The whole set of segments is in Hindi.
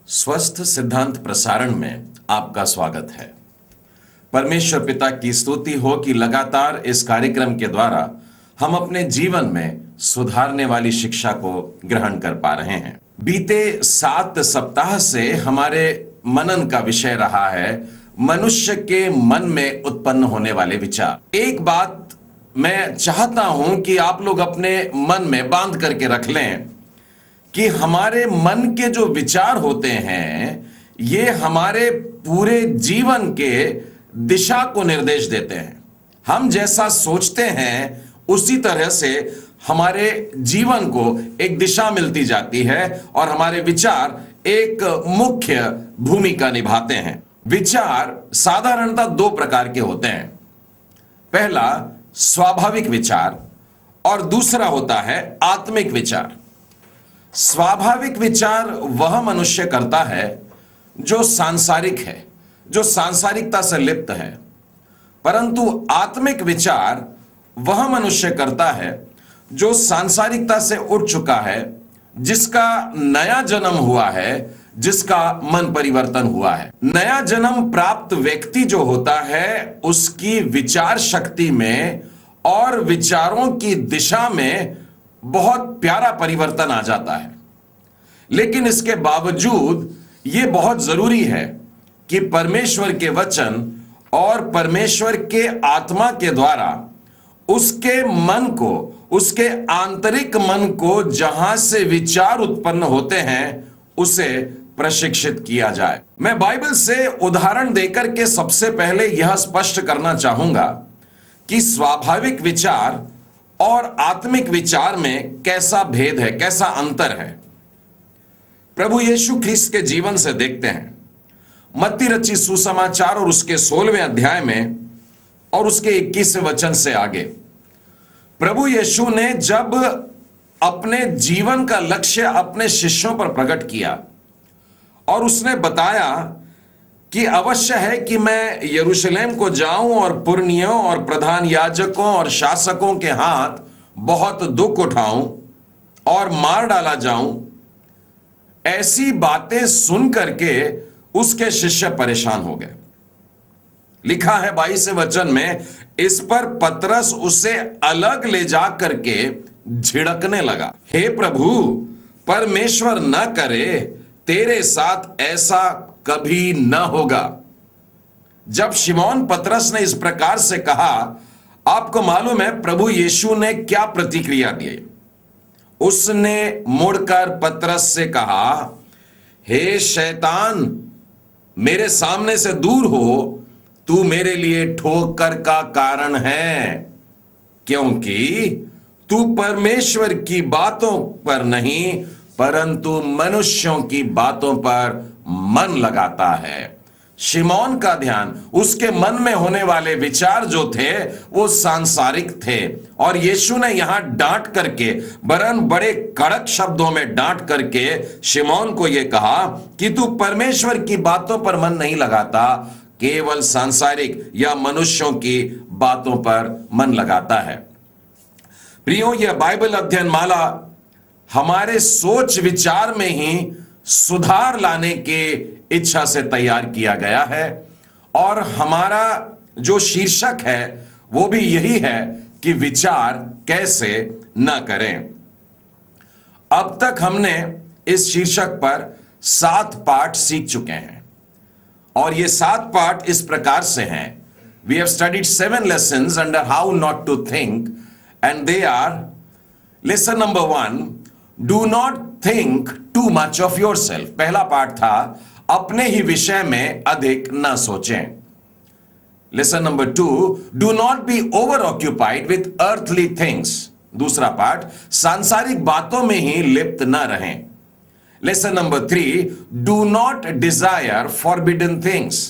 स्वस्थ सिद्धांत प्रसारण में आपका स्वागत है। परमेश्वर पिता की स्तुति हो कि लगातार इस कार्यक्रम के द्वारा हम अपने जीवन में सुधारने वाली शिक्षा को ग्रहण कर पा रहे हैं। बीते 7 सप्ताह से हमारे मनन का विषय रहा है मनुष्य के मन में उत्पन्न होने वाले विचार। एक बात मैं चाहता हूं कि आप लोग अपने मन में बांध करके रख लें कि हमारे मन के जो विचार होते हैं ये हमारे पूरे जीवन के दिशा को निर्देश देते हैं। हम जैसा सोचते हैं उसी तरह से हमारे जीवन को एक दिशा मिलती जाती है और हमारे विचार एक मुख्य भूमिका निभाते हैं। विचार साधारणतः 2 प्रकार के होते हैं। पहला स्वाभाविक विचार और दूसरा होता है आत्मिक विचार। स्वाभाविक विचार वह मनुष्य करता है जो सांसारिक है, जो सांसारिकता से लिप्त है, परंतु आत्मिक विचार वह मनुष्य करता है जो सांसारिकता से उठ चुका है, जिसका नया जन्म हुआ है, जिसका मन परिवर्तन हुआ है। नया जन्म प्राप्त व्यक्ति जो होता है उसकी विचार शक्ति में और विचारों की दिशा में बहुत प्यारा परिवर्तन आ जाता है। लेकिन इसके बावजूद यह बहुत जरूरी है कि परमेश्वर के वचन और परमेश्वर के आत्मा के द्वारा उसके मन को, उसके आंतरिक मन को जहां से विचार उत्पन्न होते हैं उसे प्रशिक्षित किया जाए। मैं बाइबल से उदाहरण देकर के सबसे पहले यह स्पष्ट करना चाहूंगा कि स्वाभाविक विचार और आत्मिक विचार में कैसा भेद है, कैसा अंतर है। प्रभु यीशु ख्रीस्त के जीवन से देखते हैं। मत्ती रचित सुसमाचार और उसके 16वें अध्याय में और उसके 21वें वचन से आगे प्रभु यीशु ने जब अपने जीवन का लक्ष्य अपने शिष्यों पर प्रकट किया और उसने बताया कि अवश्य है कि मैं यरूशलेम को जाऊं और पुरनियों और प्रधान याजकों और शासकों के हाथ बहुत दुख उठाऊं और मार डाला जाऊं, ऐसी बातें सुन करके उसके शिष्य परेशान हो गए। लिखा है 22वें वचन में, इस पर पतरस उसे अलग ले जा करके झिड़कने लगा, हे प्रभु, परमेश्वर न करे तेरे साथ ऐसा कभी न होगा। जब शिमोन पतरस ने इस प्रकार से कहा, आपको मालूम है प्रभु यीशु ने क्या प्रतिक्रिया दी? उसने मुड़कर पतरस से कहा, हे शैतान, मेरे सामने से दूर हो, तू मेरे लिए ठोकर का कारण है, क्योंकि तू परमेश्वर की बातों पर नहीं परंतु मनुष्यों की बातों पर मन लगाता है। शिमोन का ध्यान, उसके मन में होने वाले विचार जो थे वो सांसारिक थे और यीशु ने यहां डांट करके, वरन बड़े कड़क शब्दों में डांट करके शिमोन को यह कहा कि तू परमेश्वर की बातों पर मन नहीं लगाता, केवल सांसारिक या मनुष्यों की बातों पर मन लगाता है। प्रियो, यह बाइबल अध्ययन माला हमारे सोच विचार में ही सुधार लाने के इच्छा से तैयार किया गया है और हमारा जो शीर्षक है वो भी यही है कि विचार कैसे न करें। अब तक हमने इस शीर्षक पर 7 पाठ सीख चुके हैं और ये 7 पाठ इस प्रकार से हैं। We have studied 7 lessons under how not to think, and they are: lesson number 1, do not think too much of yourself. पहला पाठ था अपने ही विषय में अधिक न सोचें। Lesson number 2, do not be over occupied with earthly things. दूसरा पाठ, सांसारिक बातों में ही लिप्त न रहें। Lesson number 3, do not desire forbidden things.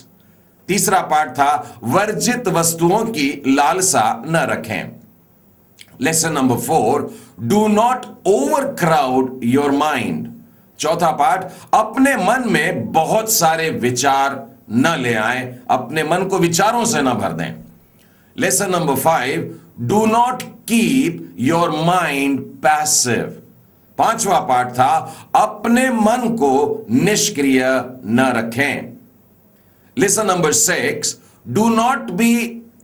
तीसरा पाठ था वर्जित वस्तुओं की लालसा न रखें। Lesson number 4, do not overcrowd your mind. चौथा पाठ, अपने मन में बहुत सारे विचार न ले आए, अपने मन को विचारों से न भर दें। Lesson number 5, do not keep your mind passive. पांचवा पाठ था अपने मन को निष्क्रिय न रखें। Lesson number 6, do not be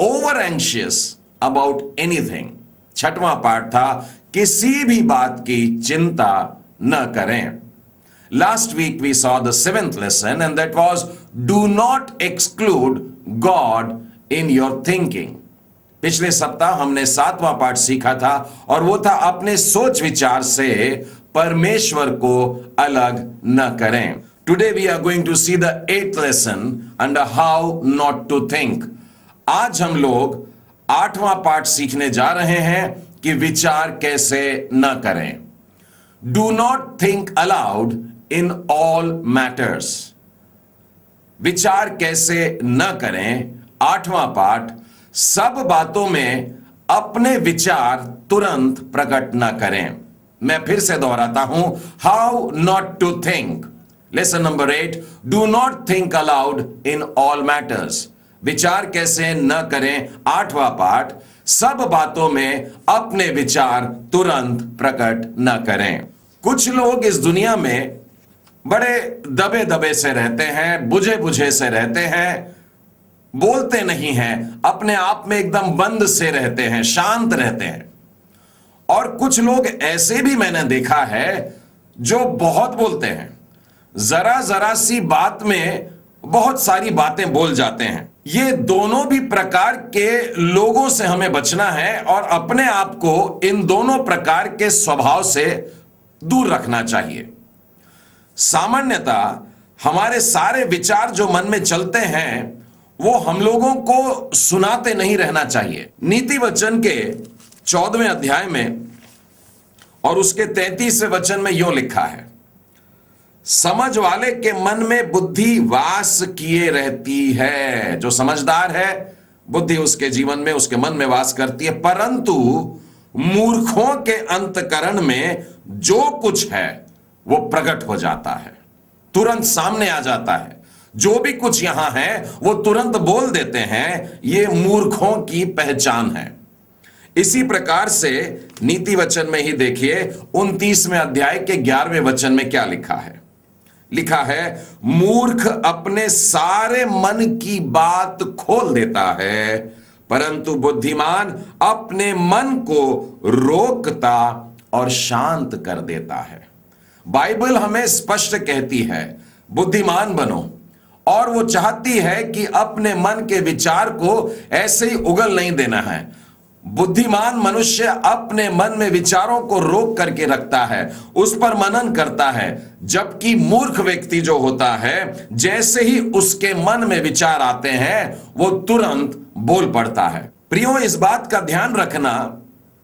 over anxious about anything. छठवां पाठ था किसी भी बात की चिंता न करें। Last week we saw the 7th lesson, and that was do not exclude God in your thinking. पिछले सप्ताह हमने 7वां पाठ सीखा था और वो था अपने सोच विचार से परमेश्वर को अलग न करें। Today we are going to see the 8th lesson under how not to think. आज हम लोग 8वां पाठ सीखने जा रहे हैं कि विचार कैसे न करें। Do not think aloud in all matters. विचार कैसे न करें। 8वां पाठ, सब बातों में अपने विचार तुरंत प्रकट न करें। मैं फिर से दोहराता हूं, how not to think. Lesson number 8, do not think aloud in all matters. विचार कैसे न करें। 8वां पाठ, सब बातों में अपने विचार तुरंत प्रकट न करें। कुछ लोग इस दुनिया में बड़े दबे दबे से रहते हैं, बुझे बुझे से रहते हैं, बोलते नहीं हैं, अपने आप में एकदम बंद से रहते हैं, शांत रहते हैं। और कुछ लोग ऐसे भी मैंने देखा है जो बहुत बोलते हैं, जरा जरा सी बात में बहुत सारी बातें बोल जाते हैं। ये दोनों भी प्रकार के लोगों से हमें बचना है और अपने आप को इन दोनों प्रकार के स्वभाव से दूर रखना चाहिए। सामान्यतः हमारे सारे विचार जो मन में चलते हैं वो हम लोगों को सुनाते नहीं रहना चाहिए। नीति वचन के 14वें अध्याय में और उसके 33वें वचन में यूं लिखा है, समझ वाले के मन में बुद्धि वास किए रहती है। जो समझदार है बुद्धि उसके जीवन में, उसके मन में वास करती है, परंतु मूर्खों के अंतकरण में जो कुछ है वो प्रकट हो जाता है, तुरंत सामने आ जाता है। जो भी कुछ यहां है वो तुरंत बोल देते हैं। ये मूर्खों की पहचान है। इसी प्रकार से नीति वचन में ही देखिए 29वें अध्याय के 11वें वचन में क्या लिखा है। लिखा है, मूर्ख अपने सारे मन की बात खोल देता है, परंतु बुद्धिमान अपने मन को रोकता और शांत कर देता है। बाइबल हमें स्पष्ट कहती है बुद्धिमान बनो, और वो चाहती है कि अपने मन के विचार को ऐसे ही उगल नहीं देना है। बुद्धिमान मनुष्य अपने मन में विचारों को रोक करके रखता है, उस पर मनन करता है, जबकि मूर्ख व्यक्ति जो होता है जैसे ही उसके मन में विचार आते हैं वो तुरंत बोल पड़ता है। प्रियो, इस बात का ध्यान रखना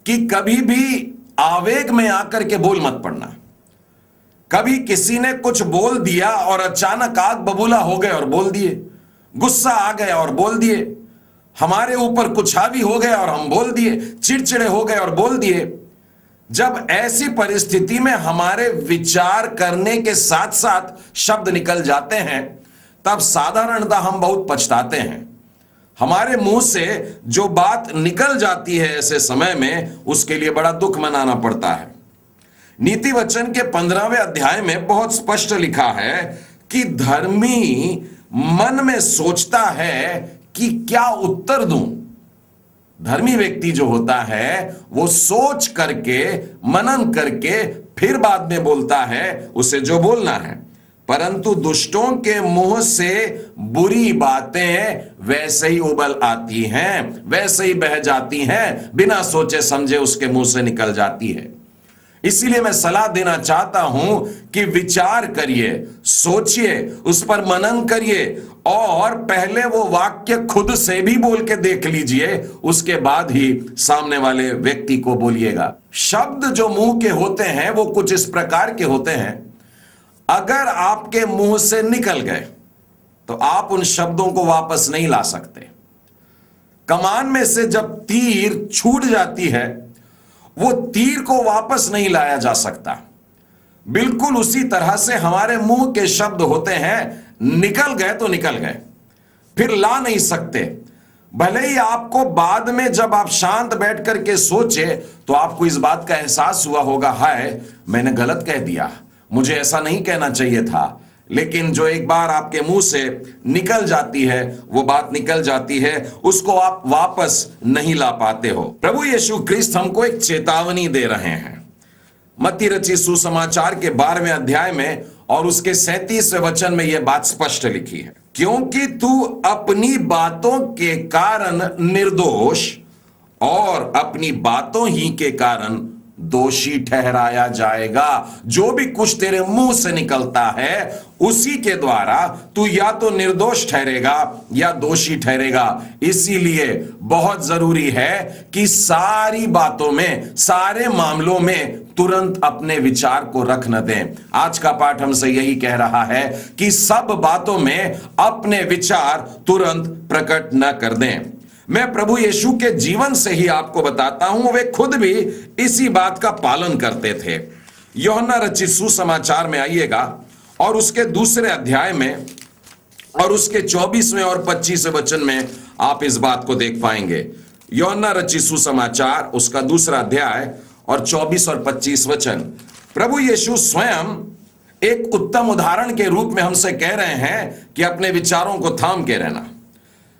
कि कभी भी आवेग में आकर के बोल मत पड़ना। कभी किसी ने कुछ बोल दिया और अचानक आग बबूला हो गए और बोल दिए, गुस्सा आ गया और बोल दिए, हमारे ऊपर कुछ हावी हो गया और हम बोल दिए, चिड़चिड़े हो गए और बोल दिए। जब ऐसी परिस्थिति में हमारे विचार करने के साथ साथ शब्द निकल जाते हैं तब साधारणतः हम बहुत पछताते हैं। हमारे मुंह से जो बात निकल जाती है ऐसे समय में, उसके लिए बड़ा दुख मनाना पड़ता है। नीति वचन के 15वें अध्याय में बहुत स्पष्ट लिखा है कि धर्मी मन में सोचता है कि क्या उत्तर दूं। धर्मी व्यक्ति जो होता है वो सोच करके, मनन करके फिर बाद में बोलता है उसे जो बोलना है, परंतु दुष्टों के मुंह से बुरी बातें वैसे ही उबल आती हैं, वैसे ही बह जाती हैं, बिना सोचे समझे उसके मुंह से निकल जाती है। इसीलिए मैं सलाह देना चाहता हूं कि विचार करिए, सोचिए, उस पर मनन करिए और पहले वो वाक्य खुद से भी बोल के देख लीजिए, उसके बाद ही सामने वाले व्यक्ति को बोलिएगा। शब्द जो मुंह के होते हैं वो कुछ इस प्रकार के होते हैं, अगर आपके मुंह से निकल गए तो आप उन शब्दों को वापस नहीं ला सकते। कमान में से जब तीर छूट जाती है वो तीर को वापस नहीं लाया जा सकता। बिल्कुल उसी तरह से हमारे मुंह के शब्द होते हैं, निकल गए तो निकल गए, फिर ला नहीं सकते। भले ही आपको बाद में जब आप शांत बैठ करके सोचे तो आपको इस बात का एहसास हुआ होगा, हाय मैंने गलत कह दिया, मुझे ऐसा नहीं कहना चाहिए था। लेकिन जो एक बार आपके मुंह से निकल जाती है, वो बात निकल जाती है, उसको आप वापस नहीं ला पाते हो। प्रभु यीशु क्रिस्त हमको एक चेतावनी दे रहे हैं। मत्ती रचित सुसमाचार के 12वें अध्याय में और उसके 37वें वचन में यह बात स्पष्ट लिखी है, क्योंकि तू अपनी बातों के कारण निर्दोष और अपनी बातों ही के कारण दोषी ठहराया जाएगा। जो भी कुछ तेरे मुंह से निकलता है उसी के द्वारा तू या तो निर्दोष ठहरेगा या दोषी ठहरेगा। इसीलिए बहुत जरूरी है कि सारी बातों में, सारे मामलों में तुरंत अपने विचार को रख न दें। आज का पाठ हमसे यही कह रहा है कि सब बातों में अपने विचार तुरंत प्रकट न कर दें। मैं प्रभु यीशु के जीवन से ही आपको बताता हूं, वे खुद भी इसी बात का पालन करते थे। यूहन्ना रचित सुसमाचार में आइएगा और उसके 2 अध्याय में और उसके 24वें और 25वें वचन में आप इस बात को देख पाएंगे। यूहन्ना रचित सुसमाचार उसका 2 अध्याय और 24 और 25 वचन। प्रभु यीशु स्वयं एक उत्तम उदाहरण के रूप में हमसे कह रहे हैं कि अपने विचारों को थाम के रहना।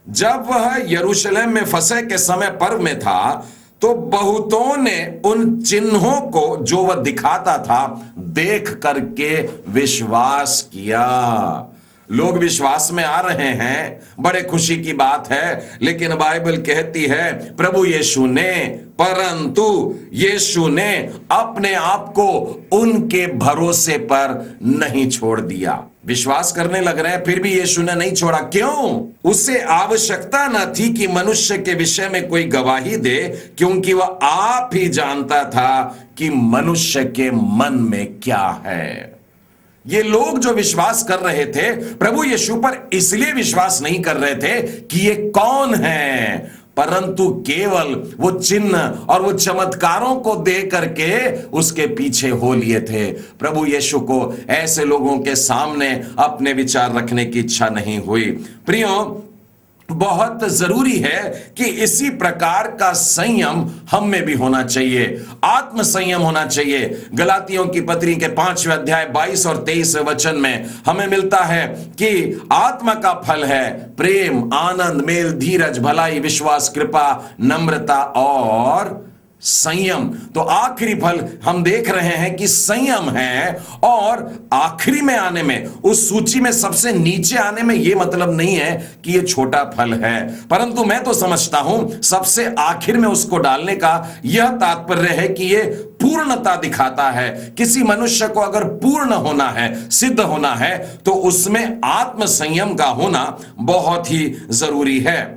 जब वह यरूशलेम में फसह के समय पर्व में था तो बहुतों ने उन चिन्हों को जो वह दिखाता था देख करके विश्वास किया। लोग विश्वास में आ रहे हैं, बड़े खुशी की बात है। लेकिन बाइबल कहती है परंतु यीशु ने अपने आप को उनके भरोसे पर नहीं छोड़ दिया। विश्वास करने लग रहे हैं फिर भी यीशु ने नहीं छोड़ा। क्यों? उसे आवश्यकता न थी कि मनुष्य के विषय में कोई गवाही दे, क्योंकि वह आप ही जानता था कि मनुष्य के मन में क्या है। ये लोग जो विश्वास कर रहे थे प्रभु यीशु पर इसलिए विश्वास नहीं कर रहे थे कि ये कौन है, परंतु केवल वो चिन्ह और वो चमत्कारों को देख करके उसके पीछे हो लिए थे। प्रभु यीशु को ऐसे लोगों के सामने अपने विचार रखने की इच्छा नहीं हुई। प्रियो, बहुत जरूरी है कि इसी प्रकार का संयम हम में भी होना चाहिए, आत्म संयम होना चाहिए। गलातियों की पत्री के 5वें अध्याय 22 और 23 वचन में हमें मिलता है कि आत्मा का फल है प्रेम, आनंद, मेल, धीरज, भलाई, विश्वास, कृपा, नम्रता और संयम। तो आखिरी फल हम देख रहे हैं कि संयम है। और आखिरी में आने में, उस सूची में सबसे नीचे आने में यह मतलब नहीं है कि यह छोटा फल है, परंतु मैं तो समझता हूं सबसे आखिर में उसको डालने का यह तात्पर्य है कि यह पूर्णता दिखाता है। किसी मनुष्य को अगर पूर्ण होना है, सिद्ध होना है, तो उसमें आत्म संयम का होना बहुत ही जरूरी है।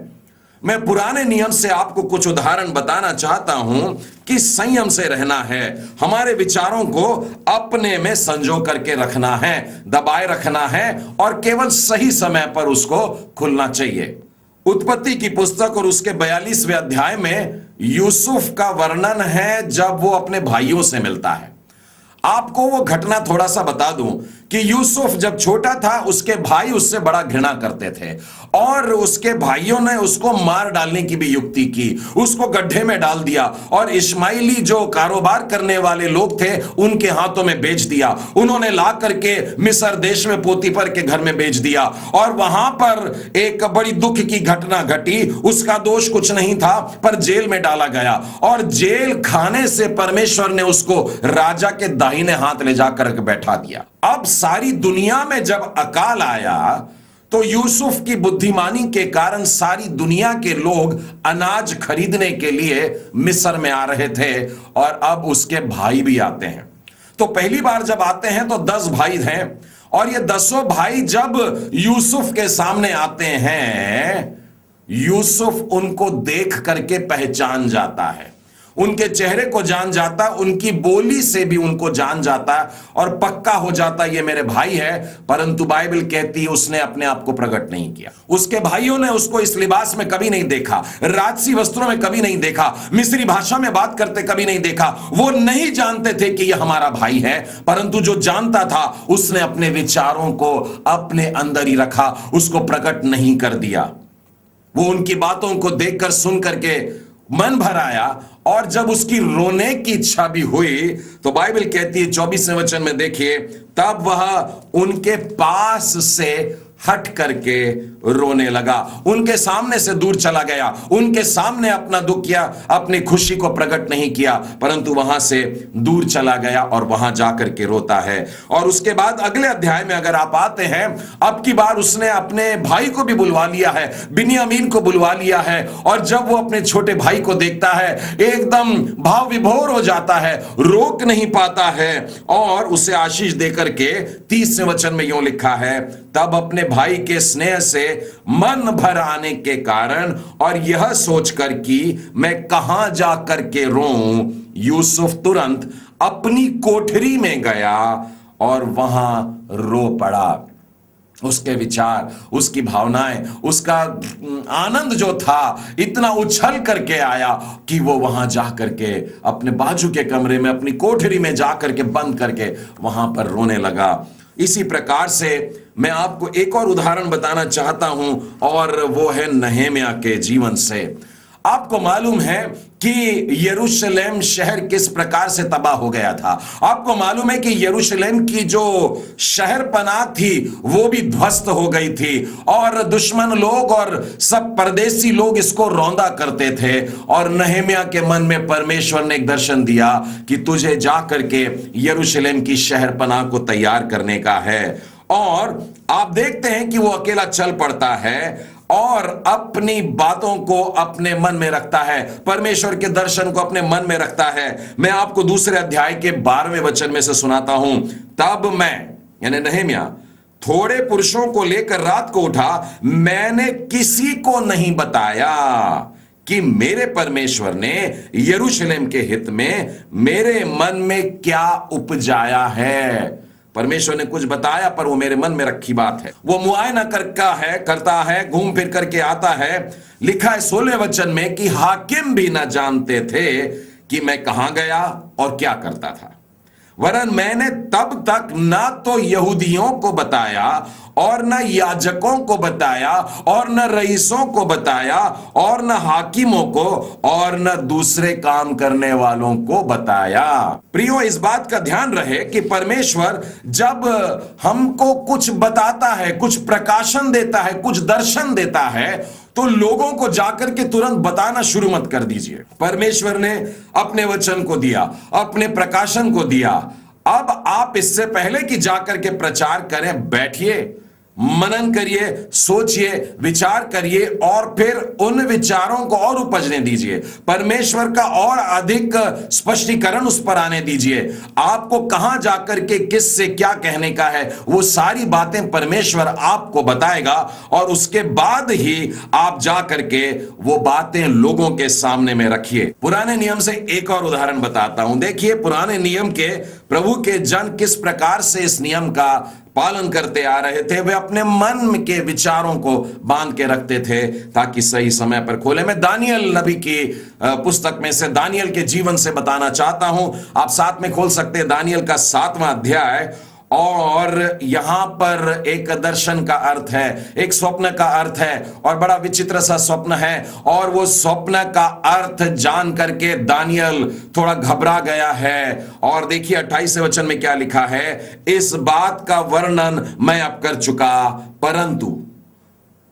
मैं पुराने नियम से आपको कुछ उदाहरण बताना चाहता हूं कि संयम से रहना है, हमारे विचारों को अपने में संजो करके रखना है, दबाए रखना है और केवल सही समय पर उसको खुलना चाहिए। उत्पत्ति की पुस्तक और उसके 42वें अध्याय में यूसुफ का वर्णन है जब वो अपने भाइयों से मिलता है। आपको वो घटना थोड़ा सा बता दूं कि यूसुफ जब छोटा था उसके भाई उससे बड़ा घृणा करते थे और उसके भाइयों ने उसको मार डालने की भी युक्ति की, उसको गड्ढे में डाल दिया और इश्माइली जो कारोबार करने वाले लोग थे उनके हाथों में बेच दिया। उन्होंने ला करके मिस्र देश में पोतीफर के घर में बेच दिया और वहां पर एक बड़ी दुख की घटना घटी। उसका दोष कुछ नहीं था पर जेल में डाला गया और जेल खाने से परमेश्वर ने उसको राजा के दाहिने हाथ ले जाकर बैठा दिया। अब सारी दुनिया में जब अकाल आया तो यूसुफ की बुद्धिमानी के कारण सारी दुनिया के लोग अनाज खरीदने के लिए मिस्र में आ रहे थे और अब उसके भाई भी आते हैं। तो पहली बार जब आते हैं तो 10 भाई हैं और ये 10 भाई जब यूसुफ के सामने आते हैं, यूसुफ उनको देख करके पहचान जाता है, उनके चेहरे को जान जाता, उनकी बोली से भी उनको जान जाता और पक्का हो जाता ये मेरे भाई है। परंतु बाइबल कहती है उसने अपने आप को प्रकट नहीं किया। उसके भाइयों ने उसको इस लिबास में कभी नहीं देखा, राजसी वस्त्रों में कभी नहीं देखा, मिस्री भाषा में बात करते कभी नहीं देखा। वो नहीं जानते थे कि यह हमारा भाई है, परंतु जो जानता था उसने अपने विचारों को अपने अंदर ही रखा, उसको प्रकट नहीं कर दिया। वो उनकी बातों को देखकर सुन करके मन भर आया, और जब उसकी रोने की इच्छा भी हुई तो बाइबल कहती है 24वें वचन में देखिए, तब वह उनके पास से हट करके रोने लगा, उनके सामने से दूर चला गया, उनके सामने अपना दुख किया, अपनी खुशी को प्रकट नहीं किया, परंतु वहां से दूर चला गया और वहां जाकर के रोता है। और उसके बाद अगले अध्याय में अगर आप आते हैं, अब की बार उसने अपने भाई को भी बुलवा लिया है, बिन्यामीन को बुलवा लिया है, और जब वो अपने छोटे भाई को देखता है एकदम भाव विभोर हो जाता है, रोक नहीं पाता है, और उसे आशीष देकर के 30वें वचन में यूं लिखा है, तब अपने भाई के स्नेह से मन भर आने के कारण और यह सोचकर कि मैं कहां जाकर के रोऊं, यूसुफ तुरंत अपनी कोठरी में गया और वहां रो पड़ा। उसके विचार, उसकी भावनाएं, उसका आनंद जो था इतना उछल करके आया कि वो वहां जा करके अपने बाजू के कमरे में, अपनी कोठरी में जा करके बंद करके वहां पर रोने लगा। इसी प्रकार से मैं आपको एक और उदाहरण बताना चाहता हूं, और वो है नहम्याह के जीवन से। आपको मालूम है कि यरूशलेम शहर किस प्रकार से तबाह हो गया था। आपको मालूम है कि यरूशलेम की जो शहर पनाह थी वो भी ध्वस्त हो गई थी, और दुश्मन लोग और सब परदेसी लोग इसको रौंदा करते थे। और नहम्याह के मन में परमेश्वर ने एक दर्शन दिया कि तुझे जा करके यरूशलेम की शहर पनाह को तैयार करने का है। और आप देखते हैं कि वो अकेला चल पड़ता है और अपनी बातों को अपने मन में रखता है, परमेश्वर के दर्शन को अपने मन में रखता है। मैं आपको दूसरे अध्याय के 12वें वचन में से सुनाता हूं, तब मैं यानी नहम्याह थोड़े पुरुषों को लेकर रात को उठा, मैंने किसी को नहीं बताया कि मेरे परमेश्वर ने यरूशलेम के हित में मेरे मन में क्या उपजाया है। परमेश्वर ने कुछ बताया पर वो मेरे मन में रखी बात है, वो मुआयना करता है, घूम फिर करके आता है। लिखा है 16वें वचन में कि हाकिम भी ना जानते थे कि मैं कहां गया और क्या करता था, वरन मैंने तब तक ना तो यहूदियों को बताया और न याजकों को बताया और न रईसों को बताया और न हाकिमों को और न दूसरे काम करने वालों को बताया। प्रियो, इस बात का ध्यान रहे कि परमेश्वर जब हमको कुछ बताता है, कुछ प्रकाशन देता है, कुछ दर्शन देता है, तो लोगों को जाकर के तुरंत बताना शुरू मत कर दीजिए। परमेश्वर ने अपने वचन को दिया, अपने प्रकाशन को दिया। अब आप इससे पहले कि जाकर के प्रचार करें, बैठिए, मनन करिए, सोचिए, विचार करिए और फिर उन विचारों को और उपजने दीजिए। परमेश्वर का और अधिक स्पष्टीकरण उस पर आने दीजिए। आपको कहां जाकर के किस से क्या कहने का है, वो सारी बातें परमेश्वर आपको बताएगा, और उसके बाद ही आप जाकर के वो बातें लोगों के सामने में रखिए। पुराने नियम से एक और उदाहरण बताता हूं। देखिए, पुराने नियम के प्रभु के जन किस प्रकार से इस नियम का पालन करते आ रहे थे। वे अपने मन के विचारों को बांध के रखते थे ताकि सही समय पर खोले। मैं दानियल नबी की पुस्तक में से, दानियल के जीवन से बताना चाहता हूं। आप साथ में खोल सकते हैं दानियल का 7वां अध्याय, और यहां पर एक दर्शन का अर्थ है, एक स्वप्न का अर्थ है, और बड़ा विचित्र सा स्वप्न है। और वो स्वप्न का अर्थ जान करके दानियल थोड़ा घबरा गया है। और देखिए 28वें वचन में क्या लिखा है, इस बात का वर्णन मैं अब कर चुका, परंतु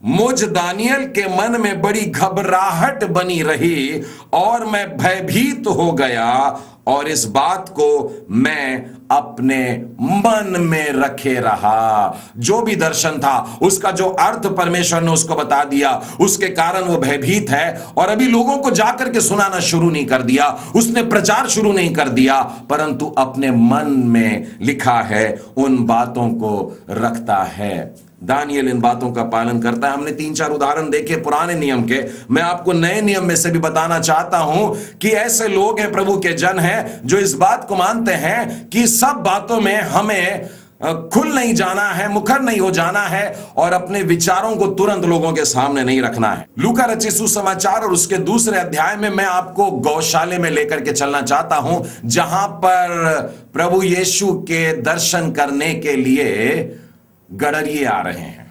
मुझ दानियल के मन में बड़ी घबराहट बनी रही और मैं भयभीत हो गया, और इस बात को मैं अपने मन में रखे रहा। जो भी दर्शन था, उसका जो अर्थ परमेश्वर ने उसको बता दिया, उसके कारण वो भयभीत है, और अभी लोगों को जाकर के सुनाना शुरू नहीं कर दिया, उसने प्रचार शुरू नहीं कर दिया, परंतु अपने मन में लिखा है उन बातों को रखता है। दानियल इन बातों का पालन करता है। हमने 3-4 उदाहरण देखे पुराने नियम के। मैं आपको नए नियम में से भी बताना चाहता हूं कि ऐसे लोग हैं, प्रभु के जन हैं, जो इस बात को मानते हैं कि सब बातों में हमें खुल नहीं जाना है, मुखर नहीं हो जाना है, और अपने विचारों को तुरंत लोगों के सामने नहीं रखना है। लूका रचित सुसमाचार और उसके दूसरे अध्याय में मैं आपको गौशाले में लेकर के चलना चाहता हूं, जहां पर प्रभु यीशु के दर्शन करने के लिए गडरिये आ रहे हैं।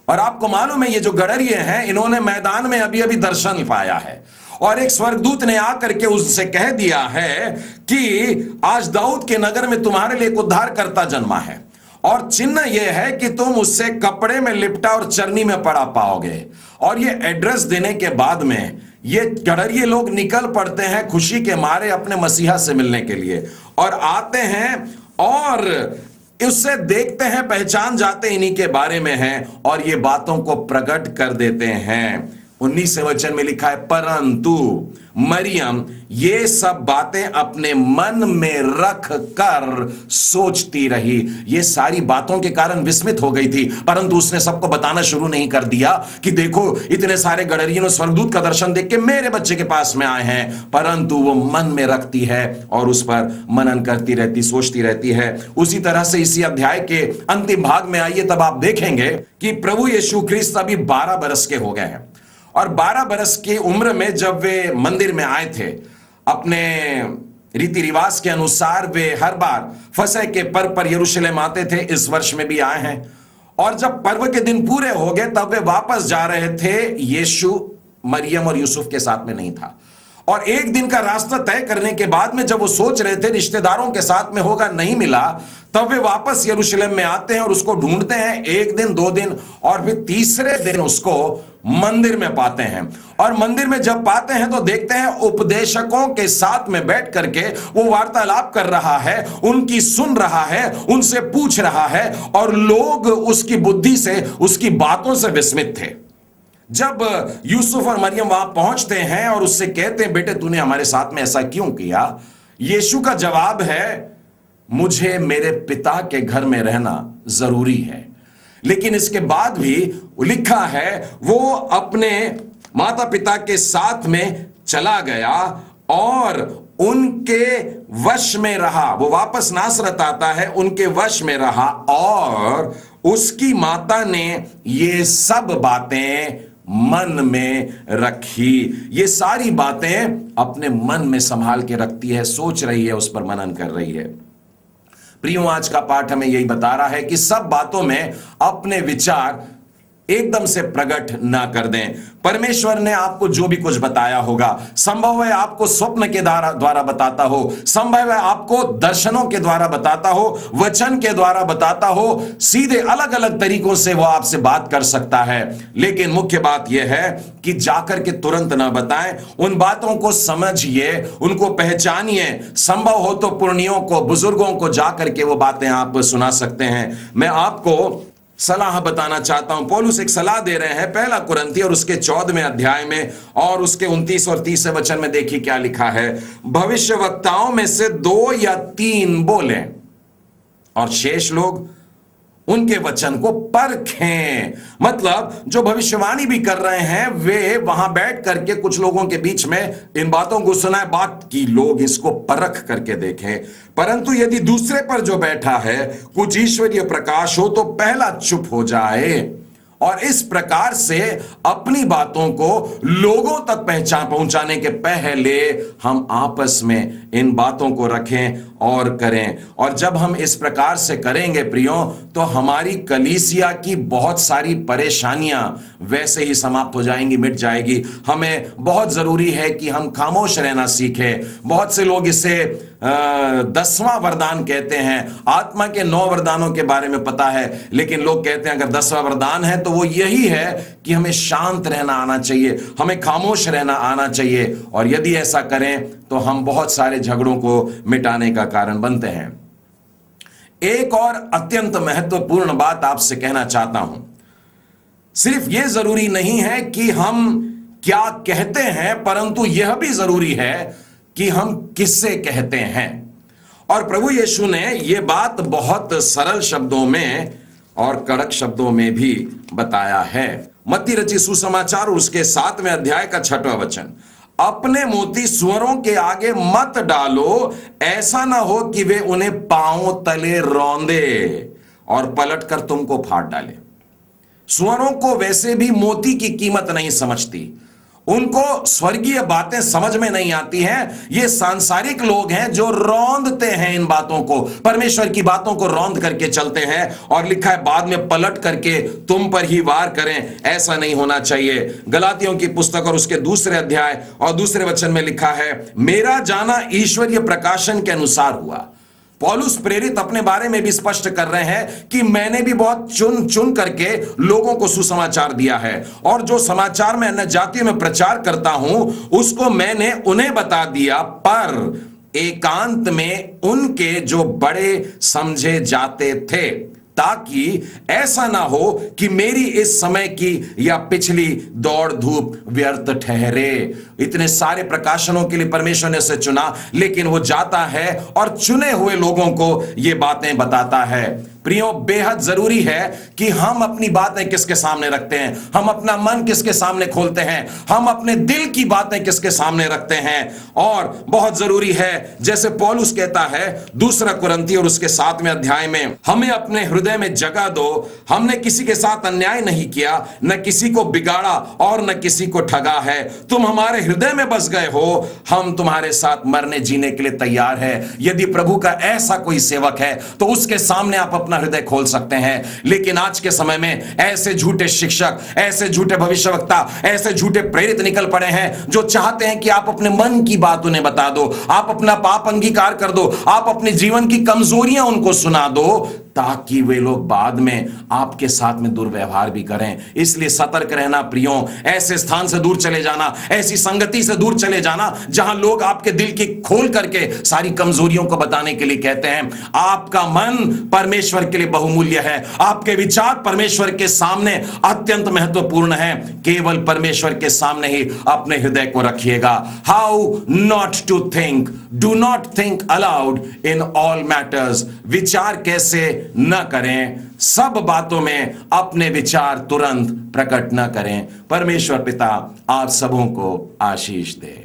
और आपको मालूम है ये जो गडरिये हैं, इन्होंने मैदान में अभी अभी दर्शन पाया है और एक स्वर्गदूत ने आकर के उससे कह दिया है कि आज दाऊद के नगर में तुम्हारे लिए एक उद्धारकर्ता जन्मा है और चिन्ह यह है कि तुम उससे कपड़े में लिपटा और चरनी में पड़ा पाओगे। और ये एड्रेस देने के बाद में ये गडरिये लोग निकल पड़ते हैं खुशी के मारे अपने मसीहा से मिलने के लिए और आते हैं और उससे देखते हैं, पहचान जाते इन्हीं के बारे में हैं और ये बातों को प्रकट कर देते हैं। 19वें वचन में लिखा है, परंतु मरियम ये सब बातें अपने मन में रख कर सोचती रही। ये सारी बातों के कारण विस्मित हो गई थी, परंतु उसने सबको बताना शुरू नहीं कर दिया कि देखो इतने सारे गडरियों ने स्वर्गदूत का दर्शन देख के मेरे बच्चे के पास में आए हैं, परंतु वो मन में रखती है और उस पर मनन करती रहती, सोचती रहती है। उसी तरह से इसी अध्याय के अंतिम भाग में आइए, तब आप देखेंगे कि प्रभु यीशु ख्रिस्त अभी 12 बरस के हो गए हैं और 12 बरस की उम्र में जब वे मंदिर में आए थे, अपने रीति रिवाज के अनुसार वे हर बार फसह के पर्व पर यरूशलेम आते थे, इस वर्ष में भी आए हैं। और जब पर्व के दिन पूरे हो गए तब वे वापस जा रहे थे। यीशु मरियम और यूसुफ के साथ में नहीं था और एक दिन का रास्ता तय करने के बाद में जब वो सोच रहे थे रिश्तेदारों के साथ में होगा, नहीं मिला, तब वे वापस यरूशलेम में आते हैं और उसको ढूंढते हैं। 1 दिन 2 दिन और फिर तीसरे दिन उसको मंदिर में पाते हैं और मंदिर में जब पाते हैं तो देखते हैं उपदेशकों के साथ में बैठ करके वो वार्तालाप कर रहा है, उनकी सुन रहा है, उनसे पूछ रहा है और लोग उसकी बुद्धि से, उसकी बातों से विस्मित थे। जब यूसुफ और मरियम वहां पहुंचते हैं और उससे कहते हैं, बेटे तूने हमारे साथ में ऐसा क्यों किया? यीशु का जवाब है, मुझे मेरे पिता के घर में रहना जरूरी है। लेकिन इसके बाद भी लिखा है वो अपने माता पिता के साथ में चला गया और उनके वश में रहा। वो वापस नासरत आता है, उनके वश में रहा और उसकी माता ने ये सब बातें मन में रखी। ये सारी बातें अपने मन में संभाल के रखती है, सोच रही है, उस पर मनन कर रही है। प्रियो, आज का पाठ हमें यही बता रहा है कि सब बातों में अपने विचार एकदम से प्रकट ना कर दें। परमेश्वर ने आपको जो भी कुछ बताया होगा, संभव है आपको स्वप्न के द्वारा बताता हो, संभव है आपको दर्शनों के द्वारा बताता हो, वचन के द्वारा बताता हो, सीधे अलग अलग तरीकों से वो आपसे बात कर सकता है। लेकिन मुख्य बात यह है कि जाकर के तुरंत ना बताएं, उन बातों को समझिए, उनको पहचानिए। संभव हो तो पुरनियों को, बुजुर्गों को जाकर के वो बातें आप सुना सकते हैं। मैं आपको सलाह बताना चाहता हूं। पौलुस एक सलाह दे रहे हैं, 1 कुरिन्थी और उसके 14वें अध्याय में और उसके 29 और 30 वचन में देखिए क्या लिखा है। भविष्यवक्ताओं में से 2 या 3 बोले और शेष लोग उनके वचन को परखें। मतलब जो भविष्यवाणी भी कर रहे हैं वे वहां बैठ करके कुछ लोगों के बीच में इन बातों को सुनाए, बात की लोग इसको परख करके देखें। परंतु यदि दूसरे पर जो बैठा है कुछ ईश्वरीय प्रकाश हो तो पहला चुप हो जाए और इस प्रकार से अपनी बातों को लोगों तक पहुंचाने के पहले हम आपस में इन बातों को रखें और करें। और जब हम इस प्रकार से करेंगे प्रियो, तो हमारी कलीसिया की बहुत सारी परेशानियां वैसे ही समाप्त हो जाएंगी, मिट जाएगी। हमें बहुत जरूरी है कि हम खामोश रहना सीखें। बहुत से लोग इसे 10वां वरदान कहते हैं। आत्मा के 9 वरदानों के बारे में पता है, लेकिन लोग कहते हैं अगर 10वां वरदान है तो वो यही है कि हमें शांत रहना आना चाहिए, हमें खामोश रहना आना चाहिए। और यदि ऐसा करें तो हम बहुत सारे झगड़ों को मिटाने का कारण बनते हैं। एक और अत्यंत महत्वपूर्ण बात आपसे कहना चाहता हूं। सिर्फ यह जरूरी नहीं है कि हम क्या कहते हैं, परंतु यह भी जरूरी है कि हम किससे कहते हैं। और प्रभु यीशु ने यह बात बहुत सरल शब्दों में और कड़क शब्दों में भी बताया है। मत्ती रचित सुसमाचार उसके 7वें अध्याय का 6वां वचन, अपने मोती सुअरों के आगे मत डालो, ऐसा ना हो कि वे उन्हें पांव तले रौंदे और पलटकर तुमको फाड़ डाले। सुअरों को वैसे भी मोती की कीमत नहीं समझती, उनको स्वर्गीय बातें समझ में नहीं आती हैं। ये सांसारिक लोग हैं जो रौंदते हैं इन बातों को, परमेश्वर की बातों को रौंद करके चलते हैं, और लिखा है बाद में पलट करके तुम पर ही वार करें। ऐसा नहीं होना चाहिए। गलातियों की पुस्तक और उसके 2 अध्याय और 2 वचन में लिखा है, मेरा जाना ईश्वरीय प्रकाशन के अनुसार हुआ। पौलुस प्रेरित अपने बारे में भी स्पष्ट कर रहे हैं कि मैंने भी बहुत चुन चुन करके लोगों को सुसमाचार दिया है, और जो समाचार मैं अन्य जातियों में प्रचार करता हूं उसको मैंने उन्हें बता दिया, पर एकांत में उनके जो बड़े समझे जाते थे, ताकि ऐसा ना हो कि मेरी इस समय की या पिछली दौड़ धूप व्यर्थ ठहरे। इतने सारे प्रकाशनों के लिए परमेश्वर ने उसे चुना, लेकिन वो जाता है और चुने हुए लोगों को ये बातें बताता है। प्रियो, बेहद जरूरी है कि हम अपनी बातें किसके सामने रखते हैं, हम अपना मन किसके सामने खोलते हैं, हम अपने दिल की बातें किसके सामने रखते हैं। और बहुत जरूरी है, जैसे पौलुस कहता है 2 कुरिन्थी और उसके 7वें अध्याय में, हमें अपने हृदय में जगह दो, हमने किसी के साथ अन्याय नहीं किया, न किसी को बिगाड़ा और न किसी को ठगा है। तुम हमारे हृदय में बस गए हो, हम तुम्हारे साथ मरने जीने के लिए तैयार है। यदि प्रभु का ऐसा कोई सेवक है तो उसके सामने आप अपना हृदय खोल सकते हैं। लेकिन आज के समय में ऐसे झूठे शिक्षक, ऐसे झूठे भविष्यवक्ता, ऐसे झूठे प्रेरित निकल पड़े हैं जो चाहते हैं कि आप अपने मन की बात उन्हें बता दो, आप अपना पाप अंगीकार कर दो, आप अपने जीवन की कमजोरियां उनको सुना दो, ताकि वे लोग बाद में आपके साथ में दुर्व्यवहार भी करें। इसलिए सतर्क रहना प्रियो, ऐसे स्थान से दूर चले जाना, ऐसी संगति से दूर चले जाना जहां लोग आपके दिल की खोल करके सारी कमजोरियों को बताने के लिए कहते हैं। आपका मन परमेश्वर के लिए बहुमूल्य है, आपके विचार परमेश्वर के सामने अत्यंत महत्वपूर्ण है। केवल परमेश्वर के सामने ही अपने हृदय को रखिएगा। How not to think, do not think aloud in all matters. विचार कैसे न करें, सब बातों में अपने विचार तुरंत प्रकट न करें। परमेश्वर पिता आप सबों को आशीष दे।